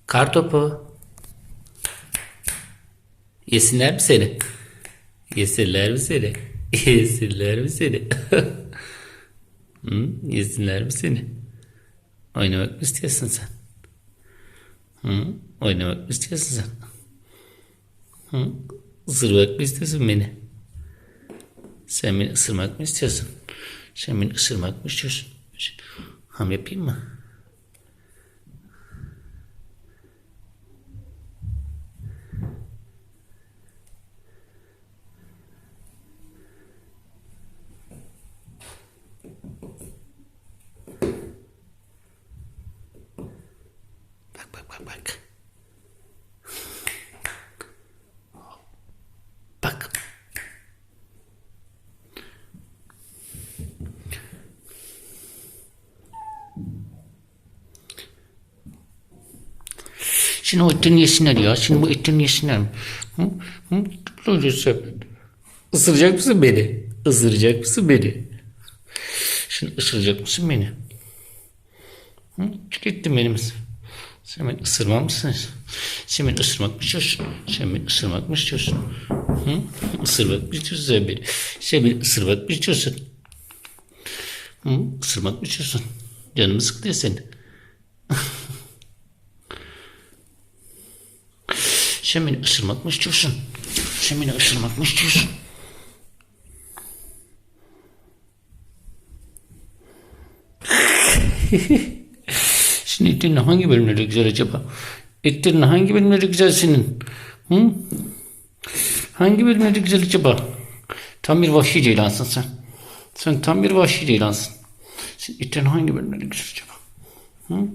Kartopu. Yesinler mi seni? Yesinler mi seni? Yesinler mi seni? Hı? Yesinler mi seni? Oynamak mı istiyorsun sen? Hı? Oynamak mı istiyorsun sen? Hı? Isırmak mı istiyorsun beni? Sen beni ısırmak mı istiyorsun? Sen beni ısırmak mı istiyorsun? Ham yapayım mı? Bak bak bak bak. Bak. Şimdi o etlerini yesinler ya. Şimdi bu etlerini yesinler mi? Hı? Hı? Öyleyse. Isıracak mısın beni? Isıracak mısın beni? Şimdi ısıracak mısın beni? Hı? Tükettin benim. Sen beni ısırmam mısın? Sen beni ısırmak mı istiyorsun? Sen beni ısırmak mı istiyorsun? Hı? Isırmak mı istiyorsun sen beni? Sen beni ısırmak mı istiyorsun? Hı? Isırmak mı istiyorsun? Canımı sıkılıyor senin. Sen beni ısırmak mı istiyorsun? Sen beni ısırmak mı istiyorsun? Şimdi etlerin hangi bölümleri güzel acaba? Etlerin hangi bölümleri güzel senin? Hı? Hangi bölümleri güzel acaba? Tam bir vahşi ceylansın sen. Sen tam bir vahşi ceylansın. Senin etlerin hangi bölümleri güzel acaba? Hı?